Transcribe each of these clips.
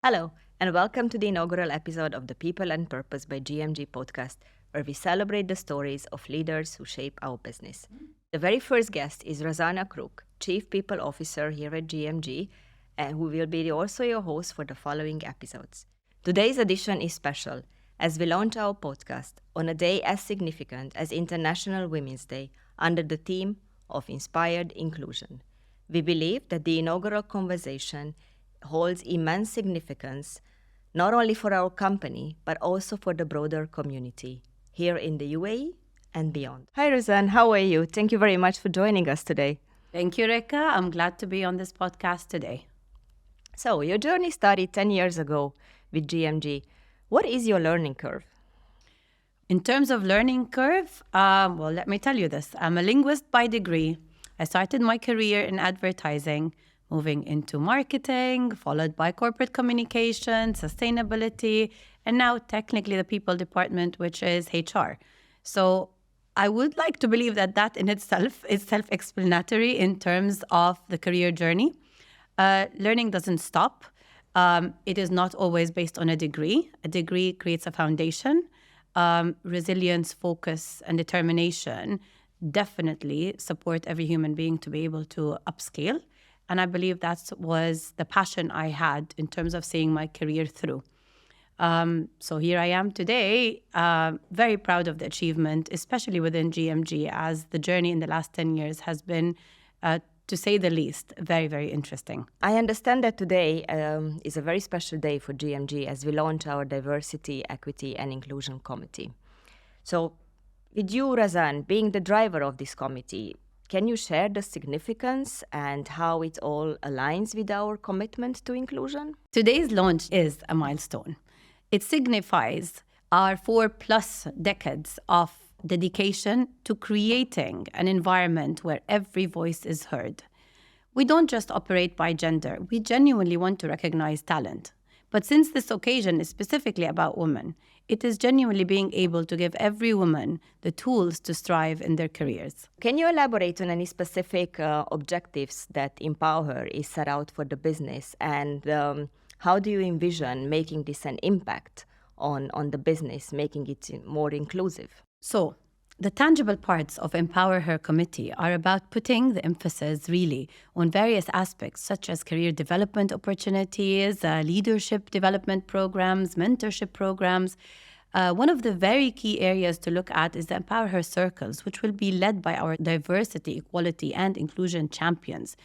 Hello, and welcome to the inaugural episode of the People and Purpose by GMG podcast, where we celebrate the stories of leaders who shape our business. The very first guest is Razana Krook, Chief People Officer here at GMG, and who will be also your host for the following episodes. Today's edition is special as we launch our podcast on a day as significant as International Women's Day under the theme of Inspired Inclusion. We believe that the inaugural conversation holds immense significance not only for our company but also for the broader community here in the UAE and beyond. Hi Razan, how are you? Thank you very much for joining us today. Thank you, Reka. I'm glad to be on this podcast today. So, your journey started 10 years ago with GMG. What is your learning curve? In terms of learning curve, let me tell you this. I'm a linguist by degree. I started my career in advertising, moving into marketing, followed by corporate communication, sustainability, and now technically the people department, which is HR. So I would like to believe that that in itself is self-explanatory in terms of the career journey. Learning doesn't stop. It is not always based on a degree. A degree creates a foundation. Resilience, focus, and determination definitely support every human being to be able to upscale. And I believe that was the passion I had in terms of seeing my career through. So here I am today, very proud of the achievement, especially within GMG, as the journey in the last 10 years has been, to say the least, very, very interesting. I understand that today is a very special day for GMG as we launch our Diversity, Equity and Inclusion Committee. So with you, Razan, being the driver of this committee, can you share the significance and how it all aligns with our commitment to inclusion? Today's launch is a milestone. It signifies our 4+ decades of dedication to creating an environment where every voice is heard. We don't just operate by gender. We genuinely want to recognize talent. But since this occasion is specifically about women, it is genuinely being able to give every woman the tools to strive in their careers. Can you elaborate on any specific objectives that EmpowHer is set out for the business, and how do you envision making this an impact on the business, making it more inclusive? So, the tangible parts of EmpowHer Committee are about putting the emphasis really on various aspects such as career development opportunities, leadership development programs, mentorship programs. One of the very key areas to look at is the EmpowHer Circles, which will be led by our diversity, equality, and inclusion champions.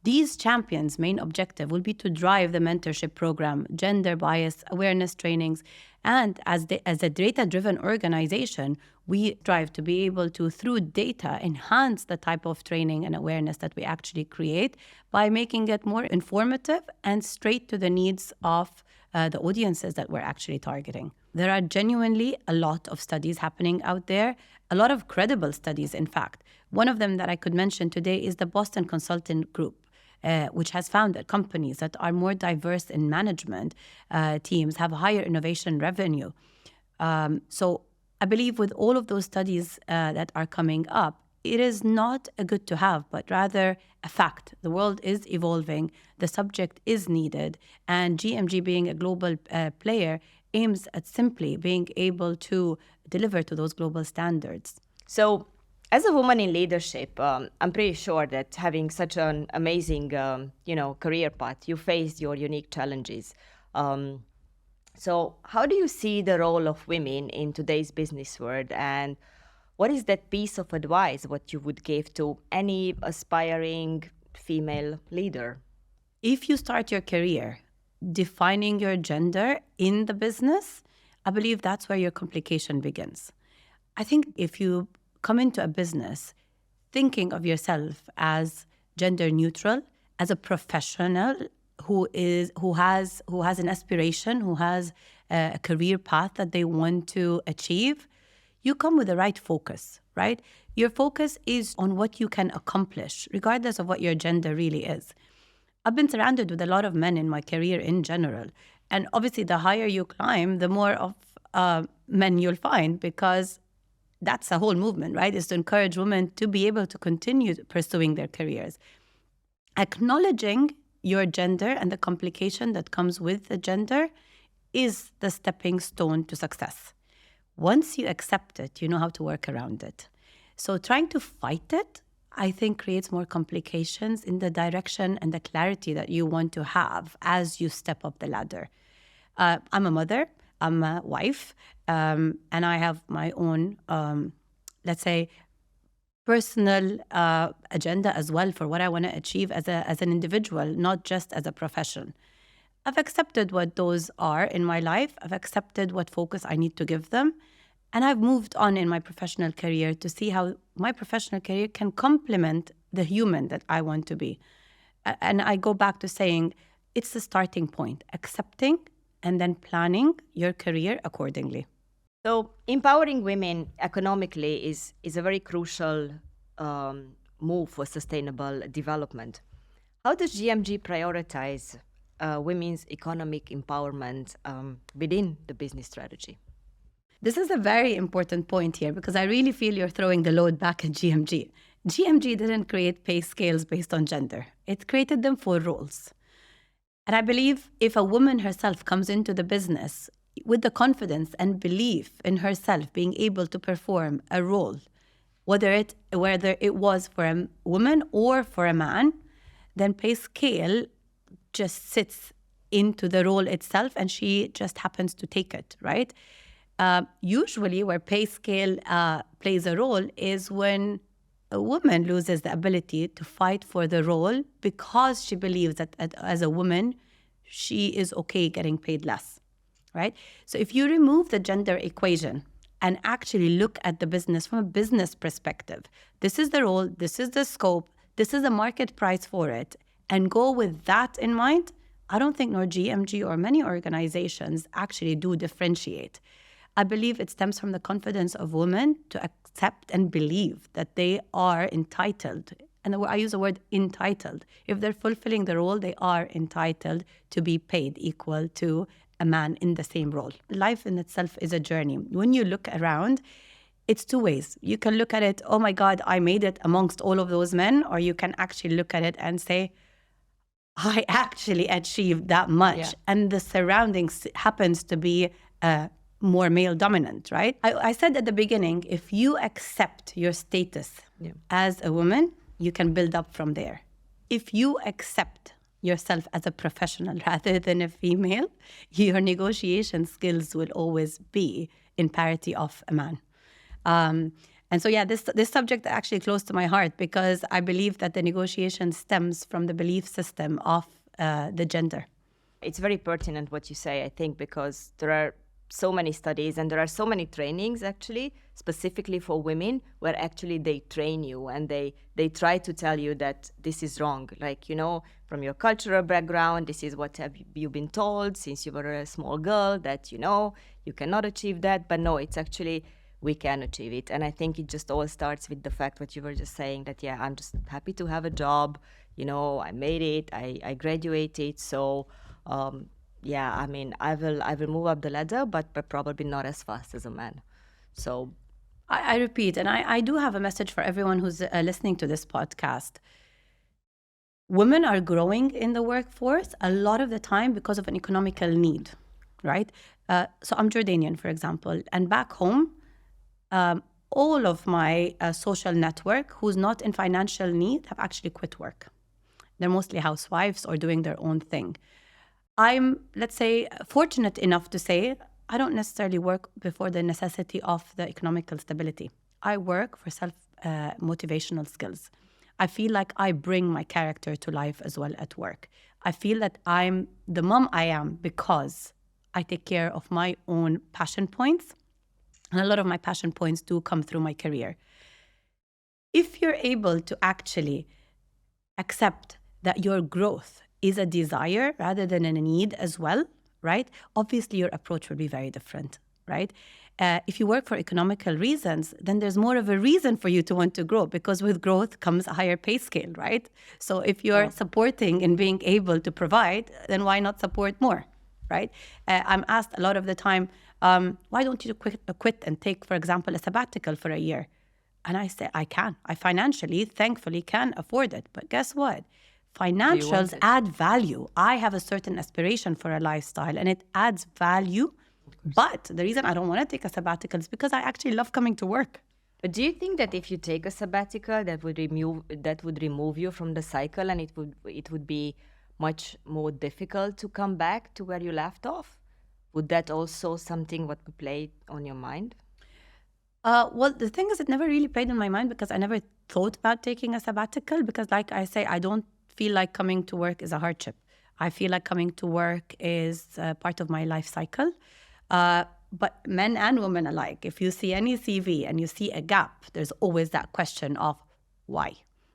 These champions' main objective will be to drive the mentorship program, gender bias awareness trainings, and as a data-driven organization, we strive to be able to, through data, enhance the type of training and awareness that we actually create by making it more informative and straight to the needs of the audiences that we're actually targeting. There are genuinely a lot of studies happening out there, a lot of credible studies, in fact. One of them that I could mention today is the Boston Consultant Group, which has found that companies that are more diverse in management teams have higher innovation revenue. So I believe with all of those studies that are coming up, it is not a good to have, but rather a fact. The world is evolving, the subject is needed, and GMG, being a global player, aims at simply being able to deliver to those global standards. So, as a woman in leadership, I'm pretty sure that having such an amazing, career path, you faced your unique challenges. So how do you see the role of women in today's business world, and what is that piece of advice what you would give to any aspiring female leader? If you start your career defining your gender in the business, I believe that's where your complication begins. I think if you come into a business thinking of yourself as gender neutral, as a professional who has an aspiration, who has a career path that they want to achieve, you come with the right focus, right? Your focus is on what you can accomplish, regardless of what your gender really is. I've been surrounded with a lot of men in my career in general. And obviously, the higher you climb, the more of men you'll find, because that's the whole movement, right? Is to encourage women to be able to continue pursuing their careers. Acknowledging your gender and the complication that comes with the gender is the stepping stone to success. Once you accept it, you know how to work around it. So trying to fight it, I think, creates more complications in the direction and the clarity that you want to have as you step up the ladder. I'm a mother, I'm a wife, and I have my own, let's say, personal agenda as well for what I want to achieve as an individual, not just as a profession. I've accepted what those are in my life. I've accepted what focus I need to give them. And I've moved on in my professional career to see how my professional career can complement the human that I want to be. And I go back to saying it's the starting point, accepting and then planning your career accordingly. So empowering women economically is a very crucial move for sustainable development. How does GMG prioritize women's economic empowerment within the business strategy? This is a very important point here because I really feel you're throwing the load back at GMG. GMG didn't create pay scales based on gender. It created them for roles. And I believe if a woman herself comes into the business with the confidence and belief in herself being able to perform a role, whether it was for a woman or for a man, then pay scale just sits into the role itself and she just happens to take it, right? Usually where pay scale plays a role is when a woman loses the ability to fight for the role because she believes that as a woman, she is okay getting paid less, right? So if you remove the gender equation and actually look at the business from a business perspective, this is the role, this is the scope, this is the market price for it, and go with that in mind, I don't think nor GMG or many organizations actually do differentiate. I believe it stems from the confidence of women to accept and believe that they are entitled. And I use the word entitled. If they're fulfilling the role, they are entitled to be paid equal to a man in the same role. Life in itself is a journey. When you look around, it's two ways. You can look at it, oh my God, I made it amongst all of those men, or you can actually look at it and say, I actually achieved that much. Yeah. And the surroundings happens to be more male dominant, right? I said at the beginning, if you accept your status as a woman, you can build up from there. If you accept yourself as a professional rather than a female, your negotiation skills will always be in parity of a man. And so, this subject actually close to my heart because I believe that the negotiation stems from the belief system of the gender. It's very pertinent what you say, I think, because there are so many studies and there are so many trainings actually specifically for women where actually they train you and they try to tell you that this is wrong, like, you know, from your cultural background, this is what have you been told since you were a small girl, that, you know, you cannot achieve that. But no, it's actually we can achieve it. And I think it just all starts with the fact what you were just saying, that I'm just happy to have a job, you know, I made it, I graduated, so I mean, I will move up the ladder, but probably not as fast as a man. So I repeat, and I do have a message for everyone who's listening to this podcast. Women are growing in the workforce a lot of the time because of an economical need, right? So I'm Jordanian, for example, and back home, all of my social network who's not in financial need have actually quit work. They're mostly housewives or doing their own thing. I'm, let's say, fortunate enough to say I don't necessarily work before the necessity of the economical stability. I work for self-motivational skills. I feel like I bring my character to life as well at work. I feel that I'm the mom I am because I take care of my own passion points. And a lot of my passion points do come through my career. If you're able to actually accept that your growth is a desire rather than a need as well, right? Obviously, your approach will be very different, right? If you work for economical reasons, then there's more of a reason for you to want to grow because with growth comes a higher pay scale, right? So if you're supporting and being able to provide, then why not support more, right? I'm asked a lot of the time, why don't you quit and take, for example, a sabbatical for a year? And I say, I can. I financially, thankfully, can afford it. But guess what? financials add value. I have a certain aspiration for a lifestyle and it adds value. But the reason I don't want to take a sabbatical is because I actually love coming to work. But do you think that if you take a sabbatical, that would remove you from the cycle, and it would be much more difficult to come back to where you left off? Would that also something what would play on your mind? Well, the thing is, it never really played in my mind because I never thought about taking a sabbatical because, like I say, I don't feel like coming to work is a hardship. I feel like coming to work is part of my life cycle. But men and women alike, if you see any CV and you see a gap, there's always that question of why.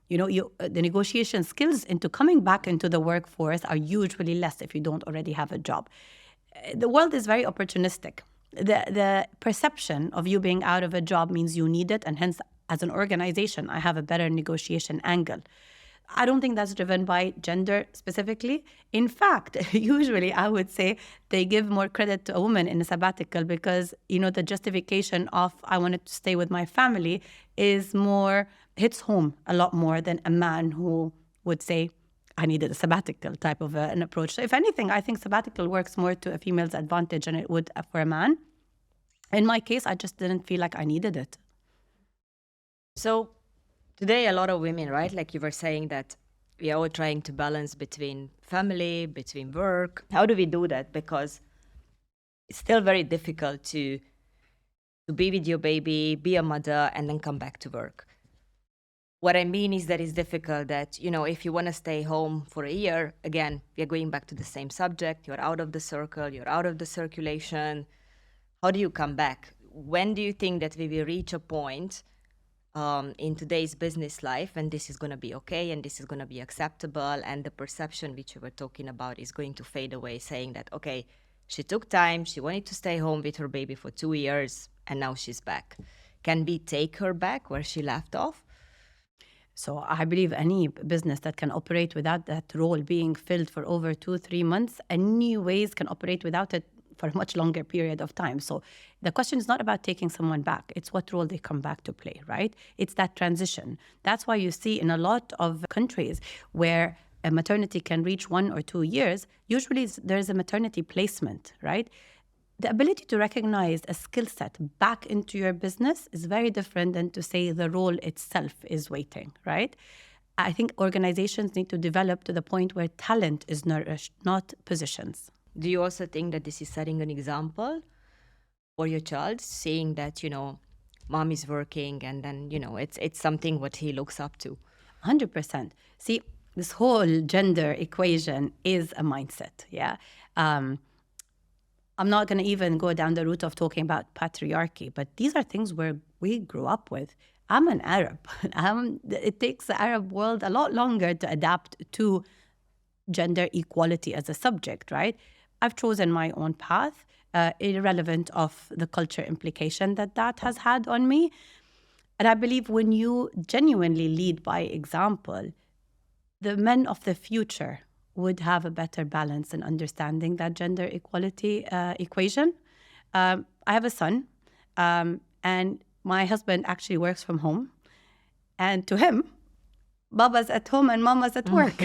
You know, the negotiation skills into coming back into the workforce are usually less if you don't already have a job. The world is very opportunistic. The perception of you being out of a job means you need it, and hence, as an organization, I have a better negotiation angle. I don't think that's driven by gender specifically. In fact, usually I would say they give more credit to a woman in a sabbatical because, you know, the justification of I wanted to stay with my family hits home a lot more than a man who would say, I needed a sabbatical type of an approach. So if anything, I think sabbatical works more to a female's advantage than it would for a man. In my case, I just didn't feel like I needed it. So today, a lot of women, right? Like you were saying that we are all trying to balance between family, between work. How do we do that? Because it's still very difficult to be with your baby, be a mother, and then come back to work. What I mean is that it's difficult that, you know, if you want to stay home for a year, again, we are going back to the same subject. You're out of the circle, you're out of the circulation. How do you come back? When do you think that we will reach a point in today's business life and this is going to be okay and this is going to be acceptable, and the perception which you were talking about is going to fade away, saying that, okay, she took time, she wanted to stay home with her baby for 2 years, and now she's back. Can we take her back where she left off? So I believe any business that can operate without that role being filled for over 2-3 months, any ways can operate without it for a much longer period of time. So the question is not about taking someone back. It's what role they come back to play, right? It's that transition. That's why you see in a lot of countries where a maternity can reach 1 or 2 years, usually there's a maternity placement, right? The ability to recognize a skill set back into your business is very different than to say the role itself is waiting, right? I think organizations need to develop to the point where talent is nourished, not positions. Do you also think that this is setting an example for your child, seeing that, you know, mom is working and then, you know, it's something what he looks up to? 100%. See, this whole gender equation is a mindset, yeah? I'm not going to even go down the route of talking about patriarchy, but these are things where we grew up with. I'm an Arab. It takes the Arab world a lot longer to adapt to gender equality as a subject, right? I've chosen my own path, irrelevant of the culture implication that has had on me. And I believe when you genuinely lead by example, the men of the future would have a better balance in understanding that gender equality equation. I have a son, and my husband actually works from home. And to him, Baba's at home and Mama's at work.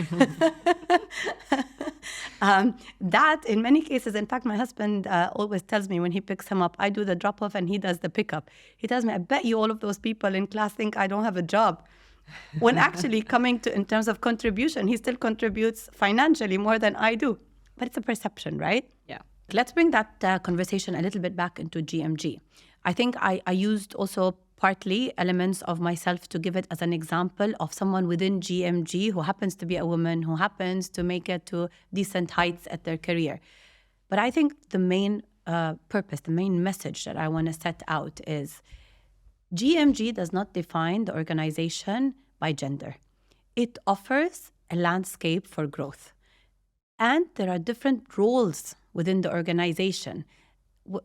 That, in many cases, in fact, my husband always tells me when he picks him up, I do the drop-off and he does the pickup. He tells me, I bet you all of those people in class think I don't have a job. When actually coming to in terms of contribution, he still contributes financially more than I do. But it's a perception, right? Yeah. Let's bring that conversation a little bit back into GMG. I think I used also partly elements of myself to give it as an example of someone within GMG who happens to be a woman, who happens to make it to decent heights at their career. But I think the main purpose, the main message that I want to set out is GMG does not define the organization by gender. It offers a landscape for growth. And there are different roles within the organization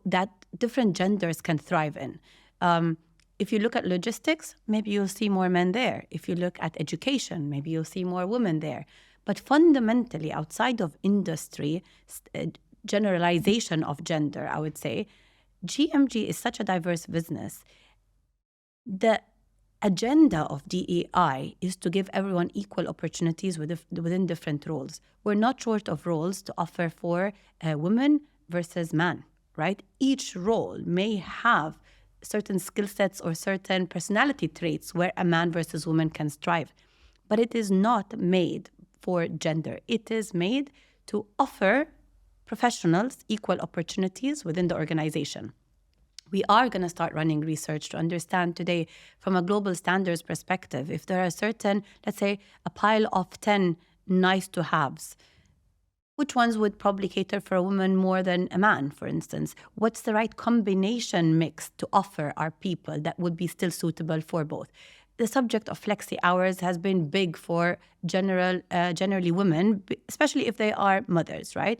that different genders can thrive in. If you look at logistics, maybe you'll see more men there. If you look at education, maybe you'll see more women there. But fundamentally, outside of industry, generalization of gender, I would say, GMG is such a diverse business. The agenda of DEI is to give everyone equal opportunities within different roles. We're not short of roles to offer for women versus man, right? Each role may have certain skill sets or certain personality traits where a man versus woman can strive. But it is not made for gender. It is made to offer professionals equal opportunities within the organization. We are going to start running research to understand today from a global standards perspective, if there are certain, let's say, a pile of 10 nice to haves, which ones would probably cater for a woman more than a man, for instance? What's the right combination mix to offer our people that would be still suitable for both? The subject of flexi hours has been big for generally women, especially if they are mothers, right?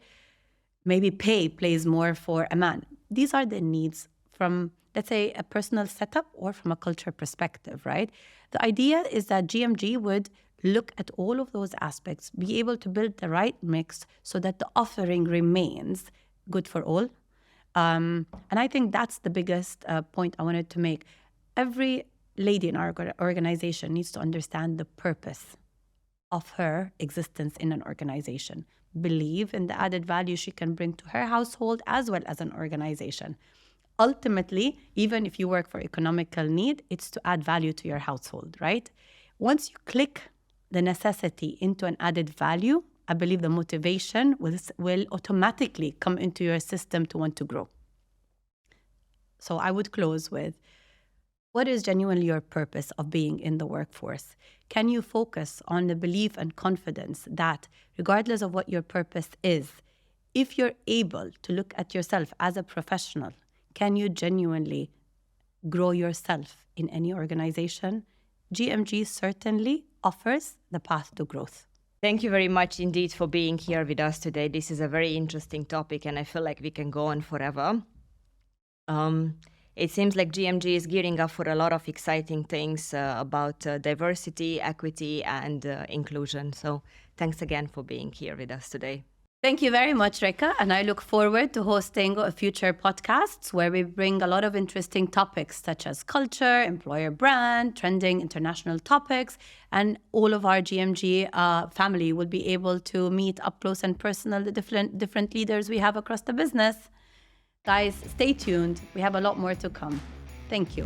Maybe pay plays more for a man. These are the needs from, let's say, a personal setup or from a culture perspective, right? The idea is that GMG would look at all of those aspects, be able to build the right mix so that the offering remains good for all. And I think that's the biggest point I wanted to make. Every lady in our organization needs to understand the purpose of her existence in an organization, believe in the added value she can bring to her household as well as an organization. Ultimately, even if you work for economical need, it's to add value to your household, right? Once you click the necessity into an added value, I believe the motivation will automatically come into your system to want to grow. So I would close with, what is genuinely your purpose of being in the workforce? Can you focus on the belief and confidence that regardless of what your purpose is, if you're able to look at yourself as a professional, can you genuinely grow yourself in any organization? GMG certainly offers the path to growth. Thank you very much indeed for being here with us today. This is a very interesting topic and I feel like we can go on forever. It seems like GMG is gearing up for a lot of exciting things about diversity, equity, and inclusion. So thanks again for being here with us today. Thank you very much, Reka. And I look forward to hosting future podcasts where we bring a lot of interesting topics such as culture, employer brand, trending international topics, and all of our GMG family will be able to meet up close and personal the different leaders we have across the business. Guys, stay tuned. We have a lot more to come. Thank you.